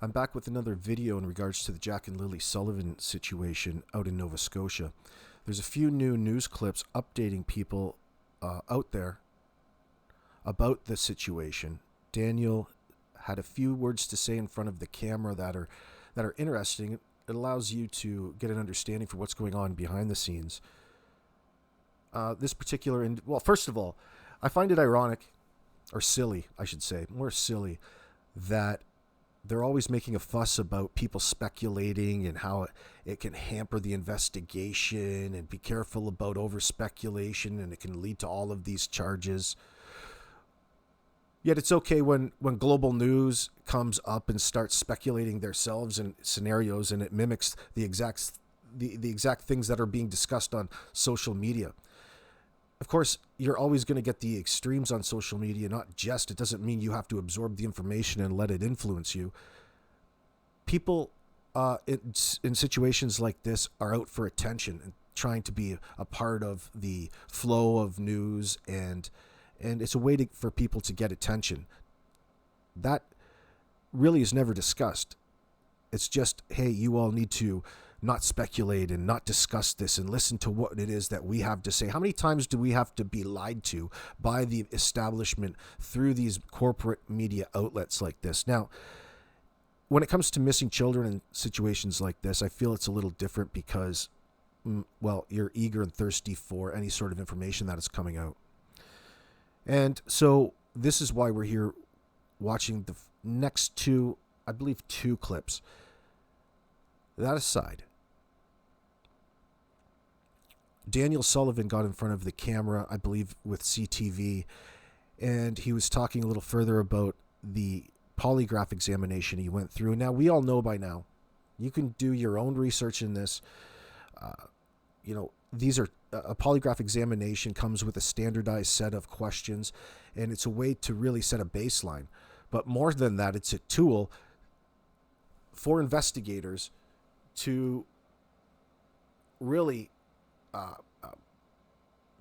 I'm back with another video in regards to the Jack and Lilley Sullivan situation out in Nova Scotia. There's a few new news clips updating people out there about the situation. Daniel had a few words to say in front of the camera that are interesting. It allows you to get an understanding for what's going on behind the scenes. This particular, first of all, I find it ironic, or silly, I should say, more silly, that they're always making a fuss about people speculating and how it can hamper the investigation, and be careful about over speculation and it can lead to all of these charges. Yet it's okay when global news comes up and starts speculating themselves in scenarios, and it mimics the exact things that are being discussed on social media. Of course, you're always going to get the extremes on social media, not just. It doesn't mean you have to absorb the information and let it influence you. People in situations like this are out for attention and trying to be a part of the flow of news, and it's a way for people to get attention. That really is never discussed. It's just, hey, you all need to not speculate and not discuss this and listen to what it is that we have to say. How many times do we have to be lied to by the establishment through these corporate media outlets like this? Now, when it comes to missing children in situations like this, I feel it's a little different because, well, you're eager and thirsty for any sort of information that is coming out. And so this is why we're here watching the next two clips. That aside, Daniel Sullivan got in front of the camera, I believe with CTV, and he was talking a little further about the polygraph examination he went through. Now, we all know by now, you can do your own research in this. These are a polygraph examination comes with a standardized set of questions, and it's a way to really set a baseline. But more than that, it's a tool for investigators to really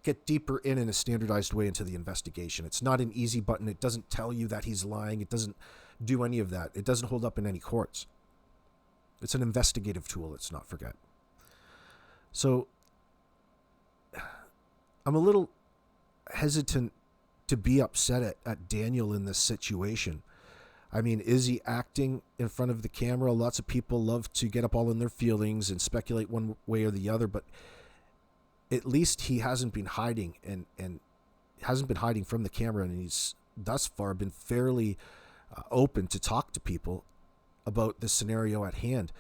get deeper in a standardized way into the investigation. It's not an easy button. It doesn't tell you that he's lying. It doesn't do any of that. It doesn't hold up in any courts. It's an investigative tool, let's not forget. So I'm a little hesitant to be upset at Daniel in this situation. I mean, is he acting in front of the camera? Lots of people love to get up all in their feelings and speculate one way or the other, but at least he hasn't been hiding and hasn't been hiding from the camera, and he's thus far been fairly open to talk to people about the scenario at hand.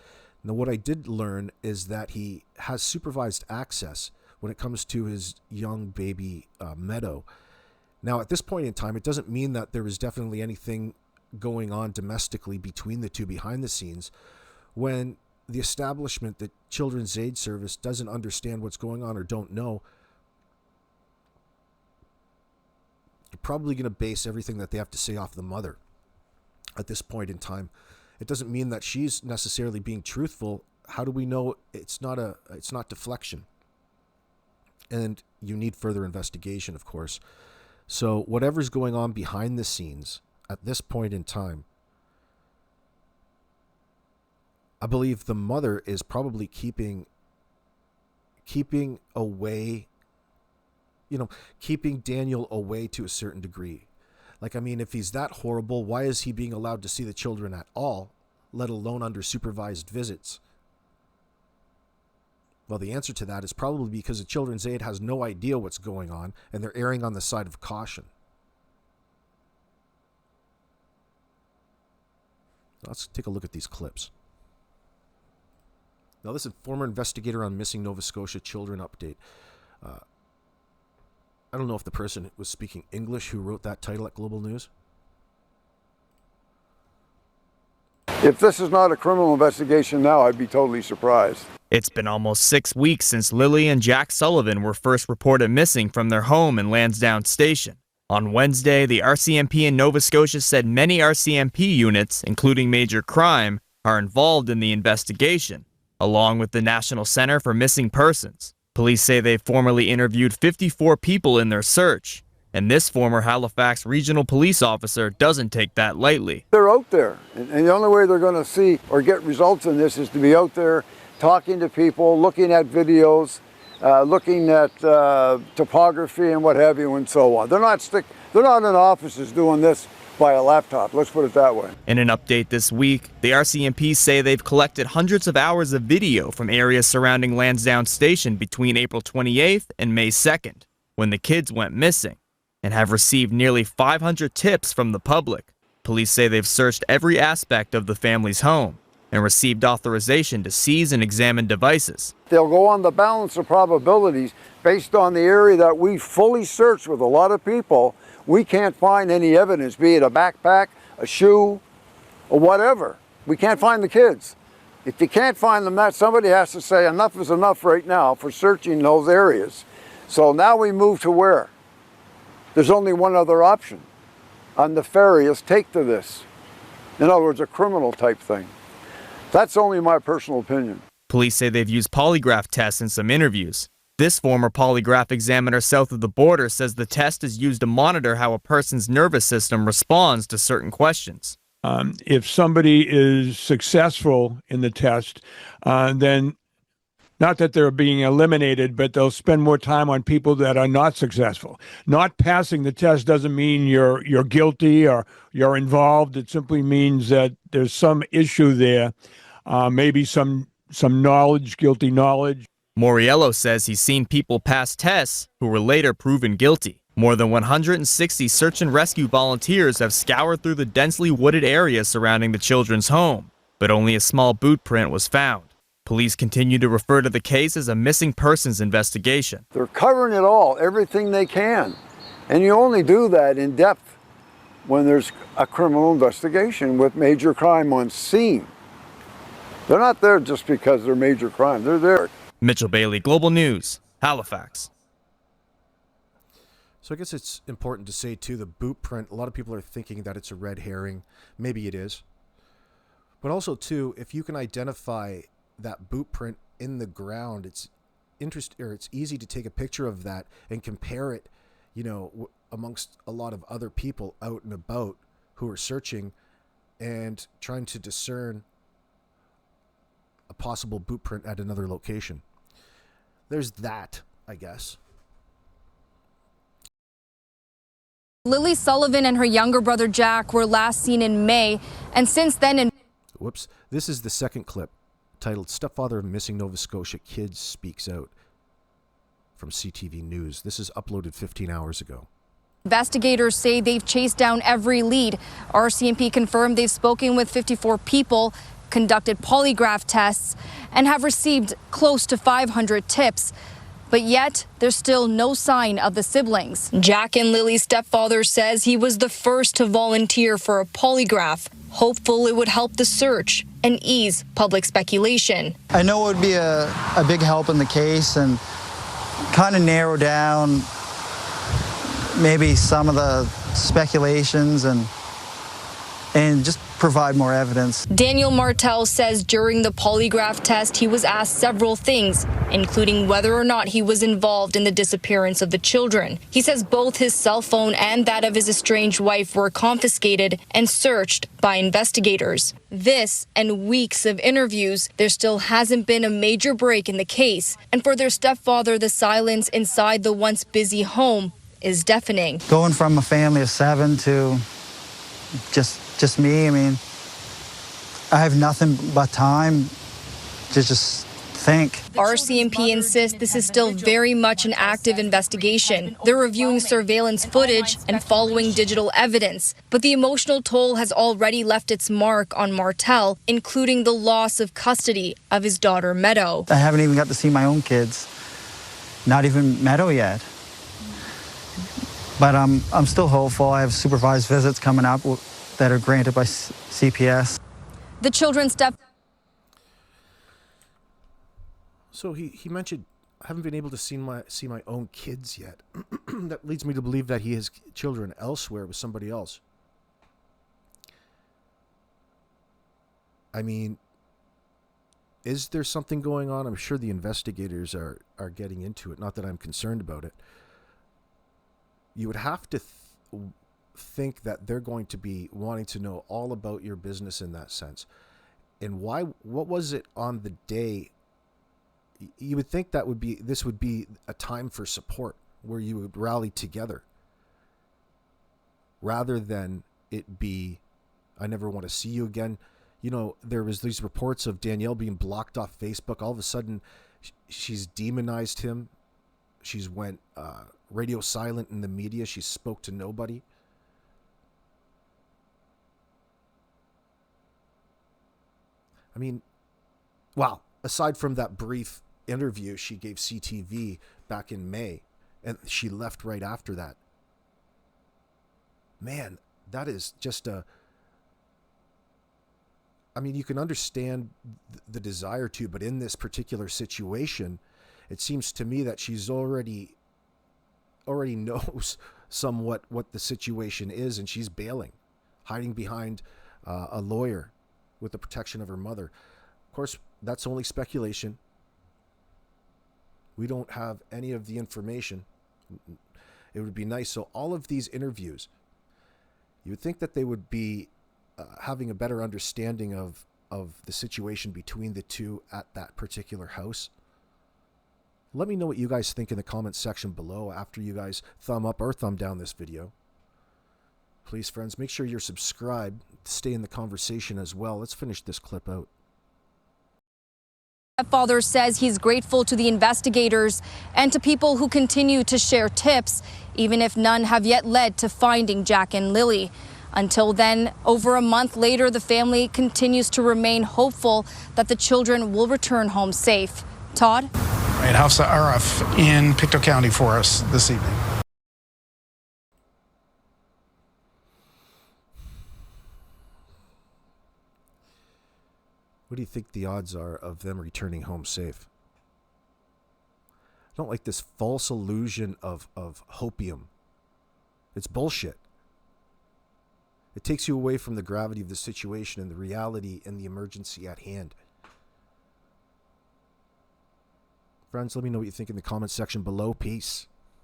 Now, what I did learn is that he has supervised access when it comes to his young baby Meadow. Now, at this point in time, it doesn't mean that there is definitely anything going on domestically between the two behind the scenes. When the establishment, the Children's Aid Service, doesn't understand what's going on or don't know, you're probably going to base everything that they have to say off the mother at this point in time. It doesn't mean that she's necessarily being truthful. How do we know it's not deflection? And you need further investigation, of course. So whatever's going on behind the scenes at this point in time, I believe the mother is probably keeping away, keeping Daniel away to a certain degree. Like, I mean, if he's that horrible, why is he being allowed to see the children at all, let alone under supervised visits? Well, the answer to that is probably because the Children's Aid has no idea what's going on, and they're erring on the side of caution. Let's take a look at these clips. Now, this is former investigator on missing Nova Scotia children update. I don't know if the person was speaking English who wrote that title at Global News. If this is not a criminal investigation now, I'd be totally surprised. It's been almost 6 weeks since Lilly and Jack Sullivan were first reported missing from their home in Lansdowne Station. On Wednesday, the RCMP in Nova Scotia said many RCMP units, including Major Crime, are involved in the investigation, along with the National Center for Missing Persons. Police say they formally interviewed 54 people in their search. And this former Halifax regional police officer doesn't take that lightly. They're out there, and the only way they're going to see or get results in this is to be out there talking to people, looking at videos, looking at topography and what have you, and so on. They're not in offices doing this by a laptop, let's put it that way. In an update this week, the RCMP say they've collected hundreds of hours of video from areas surrounding Lansdowne Station between April 28th and May 2nd, when the kids went missing, and have received nearly 500 tips from the public. Police say they've searched every aspect of the family's home and received authorization to seize and examine devices. They'll go on the balance of probabilities based on the area that we fully searched with a lot of people. We can't find any evidence, be it a backpack, a shoe, or whatever. We can't find the kids. If you can't find them, somebody has to say enough is enough right now for searching those areas. So now we move to where? There's only one other option. A nefarious take to this. In other words, a criminal type thing. That's only my personal opinion. Police say they've used polygraph tests in some interviews. This former polygraph examiner south of the border says the test is used to monitor how a person's nervous system responds to certain questions. If somebody is successful in the test, then not that they're being eliminated, but they'll spend more time on people that are not successful. Not passing the test doesn't mean you're guilty or you're involved. It simply means that there's some issue there, maybe some knowledge, guilty knowledge. Moriello says he's seen people pass tests who were later proven guilty. More than 160 search and rescue volunteers have scoured through the densely wooded area surrounding the children's home, but only a small boot print was found. Police continue to refer to the case as a missing persons investigation. They're covering it all, everything they can. And you only do that in depth when there's a criminal investigation with major crime on scene. They're not there just because they're major crime. They're there. Mitchell Bailey, Global News, Halifax. So I guess it's important to say, too, the boot print, a lot of people are thinking that it's a red herring. Maybe it is. But also, too, if you can identify that boot print in the ground, it's easy to take a picture of that and compare it, amongst a lot of other people out and about who are searching and trying to discern a possible boot print at another location. There's that, I guess. Lilley Sullivan and her younger brother Jack were last seen in May, and since then Whoops. This is the second clip, titled "Stepfather of Missing Nova Scotia Kids Speaks Out," from CTV News. This is uploaded 15 hours ago. Investigators say they've chased down every lead. RCMP confirmed they've spoken with 54 people, conducted polygraph tests, and have received close to 500 tips. But yet, there's still no sign of the siblings. Jack and Lilley's stepfather says he was the first to volunteer for a polygraph, hopeful it would help the search and ease public speculation. I know it would be a big help in the case and kind of narrow down maybe some of the speculations and just provide more evidence. Daniel Martel says during the polygraph test he was asked several things, including whether or not he was involved in the disappearance of the children. He says both his cell phone and that of his estranged wife were confiscated and searched by investigators. This and weeks of interviews, there still hasn't been a major break in the case. And for their stepfather, the silence inside the once busy home is deafening. Going from a family of 7 to just me, I mean, I have nothing but time to just think. RCMP insists this is still very much an active investigation. They're reviewing surveillance footage and following digital evidence. But the emotional toll has already left its mark on Martel, including the loss of custody of his daughter, Meadow. I haven't even got to see my own kids, not even Meadow yet. But I'm still hopeful. I have supervised visits coming up that are granted by CPS. The children's So he mentioned, I haven't been able to see my own kids yet. That leads me to believe that he has children elsewhere with somebody else. I mean, is there something going on? I'm sure the investigators are getting into it. Not that I'm concerned about it. you would have to think that they're going to be wanting to know all about your business in that sense. And why? What was it on the day? You would think that this would be a time for support where you would rally together, rather than it be, I never want to see you again. You know, there was these reports of Danielle being blocked off Facebook. All of a sudden, she's demonized him. She's went radio silent in the media. She spoke to nobody. I mean, wow. Aside from that brief interview she gave CTV back in May, and she left right after that. Man, that is just I mean, you can understand the desire to, but in this particular situation, it seems to me that she's already knows somewhat what the situation is, and she's bailing, hiding behind a lawyer with the protection of her mother. Of course, that's only speculation. We don't have any of the information. It would be nice. So all of these interviews, you would think that they would be having a better understanding of the situation between the two at that particular house. Let me know what you guys think in the comments section below after you guys thumb up or thumb down this video. Please, friends, make sure you're subscribed to stay in the conversation as well. Let's finish this clip out. Stepfather says he's grateful to the investigators and to people who continue to share tips, even if none have yet led to finding Jack and Lilly. Until then, over a month later, the family continues to remain hopeful that the children will return home safe. Todd? Right, Hafsa Araf in Pictou County for us this evening. What do you think the odds are of them returning home safe? I don't like this false illusion of hopium. It's bullshit. It takes you away from the gravity of the situation and the reality and the emergency at hand. Friends, let me know what you think in the comments section below. Peace.